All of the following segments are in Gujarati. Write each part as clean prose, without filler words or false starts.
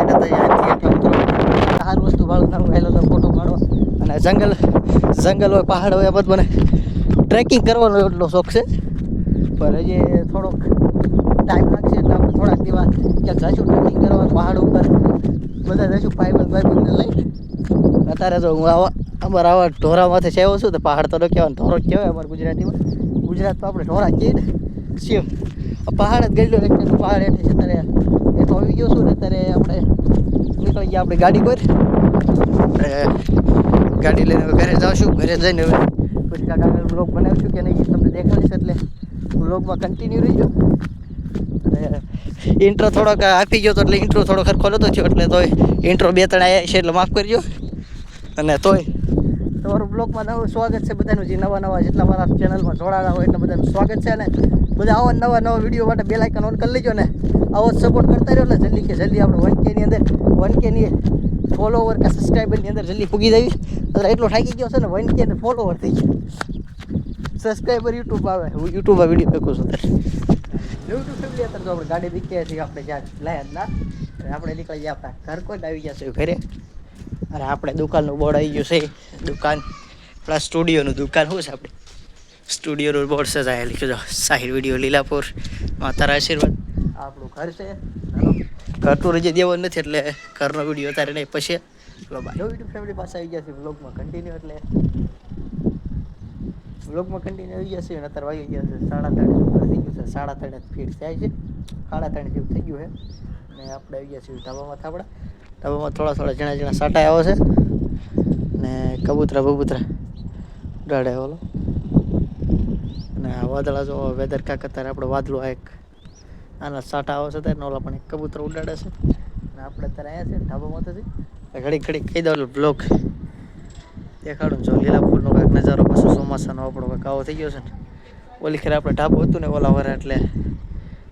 માટે તો અહીંયાથી ઉતરો સારું વસ્તુ ભાડું ના ગયેલો તો ફોટો પાડવા અને જંગલ હોય પહાડ હોય બધું મને ટ્રેકિંગ કરવાનો એટલો શોખ છે પણ હજી થોડોક ટાઈમ લાગશે એટલે આપણે થોડાક દિવસ ક્યાંક જઈશું ટ્રેકિંગ કરવા પહાડ ઉપર બધા જઈશું ભાઈબંધને લઈ અત્યારે તો હું અમારા આવા ઢોરામાંથી સેવો છું તો પહાડ તો ન કહેવાય ઢોરો જ કહેવાય અમારા ગુજરાતીમાં ગુજરાત તો આપણે ઢોરા કહીએ ને સેમ પહાડ જ ગયેલો એટલે પહાડ એટલે છે અત્યારે એટલો આવી ગયો છું ને અત્યારે આપણે નીકળી ગયા આપણી ગાડી પર ગાડી લઈને ઘરે જાઉં ઘરે જઈને હવે પછી કાંક આગળ બ્લોગ બનાવીશું કે નહીં તમને દેખાડીશ એટલે બ્લોગમાં કન્ટિન્યુ રહીજો અને ઇન્ટ્રો થોડોક આપી ગયો તો એટલે ઇન્ટ્રો થોડો ખરખો નતો થયો એટલે તોય ઇન્ટ્રો 2-3 આવ્યા છે એટલે માફ કરજો અને તોય તમારું બ્લોગમાં નવું સ્વાગત છે બધાનું જે નવા જેટલા મારા ચેનલમાં જોડાણા હોય એટલે બધાનું સ્વાગત છે અને બધા આવા નવા વિડીયો માટે બેલ આઇકન ઓન કરી લેજો ને આવો જ સપોર્ટ કરતા રહ્યો એટલે જલ્દી આપણે 1K ની અંદર 1K ની ફોલોવર કે સબસ્ક્રાઈબરની અંદર જલ્દી પૂગી જવી અત્યારે એટલો થાકી ગયો છે ને 1K ને ફોલોવર થઈ ગયો સબસ્ક્રાઈબર યુટ્યુબ આવે હું યુટ્યુબમાં વિડીયો મૂકું છું અત્યારે યુટ્યુબ ફેમિલી અત્યારે તો આપણે ગાડી દીકીએ છીએ આપણે જ્યાં લાયા ના આપણે નીકળી ગયા આપણા ઘર કોઈ આવી ગયા છે ઘરે અને આપણે દુકાનનું બોર્ડ આવી ગયું છે દુકાન આપણા સ્ટુડિયોનું દુકાન શું છે આપણે સ્ટુડિયોનું બોર્ડ છે સાહેબ લખ્યું સાહિલ વિડીયો લીલાપુર માતારા આશીર્વાદ આપણું ઘર છે ઘર તો રજે દેવો નથી એટલે ઘરનો વિડીયો અત્યારે નહીં પછી ચલો બાય યુટ્યુબ ફેમિલી પાસે આવી ગયા છે વ્લોગમાં કન્ટિન્યુ એટલે વ્લોગમાં કન્ટિન્યુ આવી ગયા છે અને અત્યારે વાગી ગયા છે 3:30 ઉપર થઈ ગયું છે 3:30 ફીટ થાય છે 3:30 જેવું થઈ ગયું છે અને આપણે આવી ગયા છીએ ઢાબામાં ઢાબામાં થોડા ઝીણા સાટા આવે છે ને કબૂતરા ઉડાડે ઓલો અને આ વાદળા જો વેધર કાંક અત્યારે આપણે વાદળું આ એક આના સાટા આવે છે ત્યારે ઓલા પણ એક કબૂતર ઉડાડે છે અને આપણે અત્યારે આવ્યા છે ઢાબામાંથી ઘડીક કહી દઉં બ્લોગ દેખાડું જો લીલાપુરનો કાંઈક નજારો પાછો ચોમાસાનો આપણો કાંઈક આવો થઈ ગયો છે ને ઓલી ખેર આપણે ઢાબો હતું ને ઓલા વરે એટલે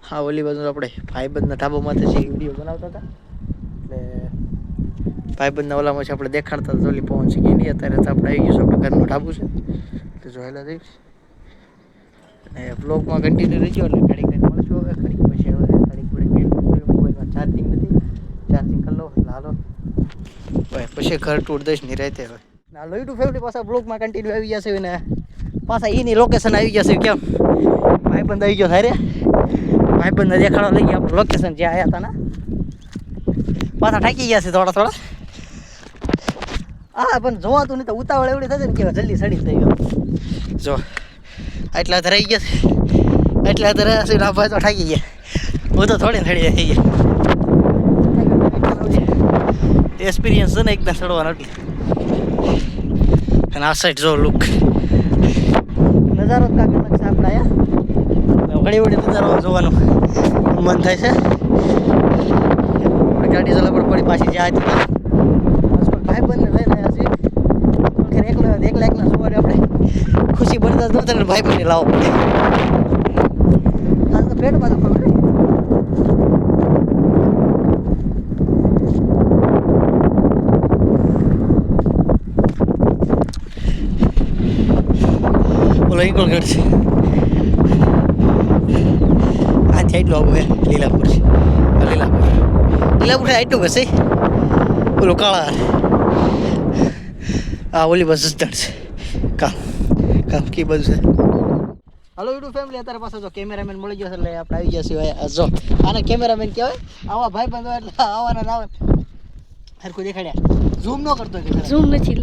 હા ઓલી બાજુ આપણે ભાઈબંધના ઢાબામાંથી જે વિડીયો બનાવતા હતા એટલે ભાઈબંધના ઓલામાં આપણે દેખાડતા હતા ઓલી પવન છે કે નહીં અત્યારે તો આપણે આવી ગયું છે આપણે ઘરનું ઢાબું છે એટલે જોયેલા જઈશ અને બ્લોગમાં કન્ટિન્યુ રહીજો એટલે ઘડીક મળશું હવે ઘડીક પછી હવે ઘડીક મોબાઈલમાં ચાર્જિંગ નથી ચાર્જિંગ કરી લો એટલે હાલો પછી ઘર ટૂર દઈશ ની રહેતે હવે હાલો યુટ્યુબ ફેમિલી પાછા બ્લોગમાં કન્ટિન્યુ આવી ગયા છે ને પાછા એની લોકેશન આવી ગયા છે કેમ ભાઈબંધ આવી ગયો સારે ભાઈબંધને દેખાડવા લઈ ગયા આપણું લોકેશન જ્યાં આવ્યા હતા ને પાછા થાકી ગયા છે થોડા હા પણ જોવાતું નહીં તો ઉતાવળ એવડી થશે ને કે જલ્દી સડી થઈ ગયો જો એટલા તો રહી ગયા છે એટલા તો રહ્યા છે ભાઈ તો થાકી ગયા હું તો થોડી થડી થઈ ગયા એક્સપિરિયન્સ છે ને એકદમ ચડવાનો એટલે અને આ સાઈડ જો લુક નજારો કાંક અલગ છે આપણે અહીંયા ઘણી નજારો જોવાનું મન થાય છે ગાડી ચલાવવા પડી પાછી જાય ભાઈબંધને લઈને આવ્યા છીએ એકલા સવારે આપણે ખુશી બનતા જ નહોતા ને ભાઈબંધને લાવો પડે આ તો પેટ બાજુ પડે બોલો ઇકોલગઢ છે આ સાઈડનું આવું હે લીલાપુર છે લીલાપુર આટલું હશે ઓલું કાળા આ ઓલી બસ જસ્ટડ છે કામ કી બધું છે હાલો યુટ્યુબ ફેમિલી અત્યારે પાસે જો કેમેરામેન મળી ગયો છે એટલે આપણે આવી ગયા છીએ જો આને કેમેરામેન કહેવાય આવા ભાઈ બંધ હોય એટલે આવાના ના આવે હરખું દેખાડ્યા ઝૂમ ન કરતો ઝૂમ નથી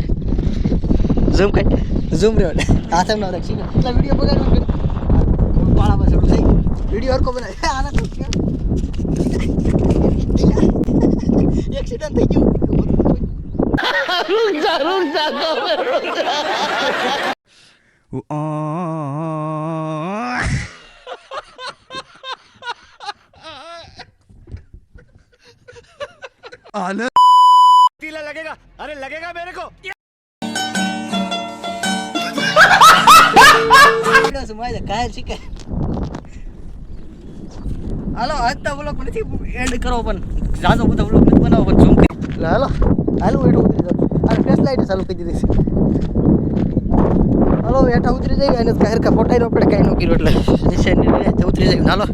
ઝૂમ રહ્યો હાથ એમ ના રાખી એટલે વિડીયો બગાડ્યો પાળામાં ચડું થઈ વિડીયો હરકો બનાવે આના તો એક્સિડન્ટ થઈ ગયું लगेगा अरे लगेगा मेरे को હાલો આજના બ્લોગ નથી એન્ડ કરો પણ જાજો બધો બ્લોગ નથી બનાવો પણ ઝૂમ કરી હાલો હેઠું ઉતરી જાવ અને ફેસ લાઈટ ચાલુ કરી દીધી છે હાલો હેઠા ઉતરી જાય અને હરકા ફોટાઈ નો પડે કાંઈ ન કર્યું એટલે નિશાની ઉતરી જાય હાલો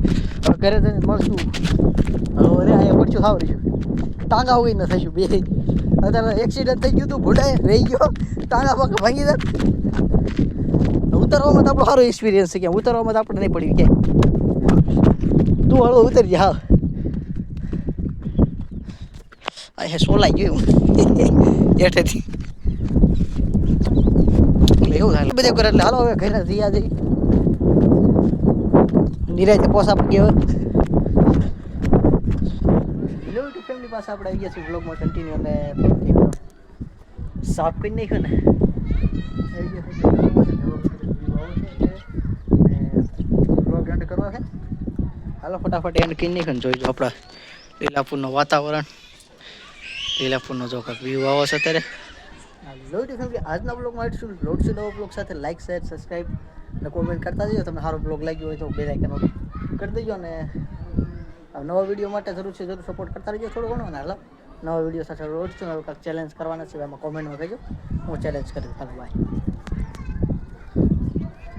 હવે ઘરે જઈને મળશું હાલો અરે અહીંયા પડશું સાવ રહીશું ટાંગા હોય ન થયું બે અત્યારે એક્સિડન્ટ થઈ ગયું હતું ભૂડાય રહી ગયો ટાંગા પાકા ભાંગી જાય ઉતરવામાં તો આપણો સારો એક્સપિરિયન્સ છે કે ઉતરવામાં તો આપણે નહીં પડ્યું કે તું હળવો ઉતરી જા હા હે સોલાઈ ગયું હેઠેથી એવું થાય બધે કરે એટલે હાલો હવે ઘરે જઈએ જઈ નિરાયતે પોસા પડી હવે હેલો ટુ ફેમિલી પાસે આપણે આવી ગયા છીએ બ્લોગમાં કન્ટિન્યુ અને સાફ કરી નાખ્યો ને આવી ગયા બ્લોગ એન્ડ કરવા છે હાલો ફટાફટ એન્ડ કરી નાખ્યો ને જોઈજો આપણા લીલાપુરનું વાતાવરણ લીલાપુરનો જો કાંઈક વ્યૂ આવો છે અત્યારે હેલો ટુ ફેમિલી આજના બ્લોગમાં આવીશું લોડ છે નવો બ્લોગ સાથે લાઈક શેર સબસ્ક્રાઈબ અને કોમેન્ટ કરતા જજો તમને સારો બ્લોગ લાગ્યો હોય તો બેલ આઇકન કરી દેજો અને નવા વિડીયો માટે જરૂર છે જરૂર સપોર્ટ કરતા રહેજો થોડું ઘણું ને હાલો નવા વિડીયો સાથે રોજ છું કાંઈક ચેલેન્જ કરવાના છે એમાં કોમેન્ટમાં કહેજો હું ચેલેન્જ કરીશ હાલો બાય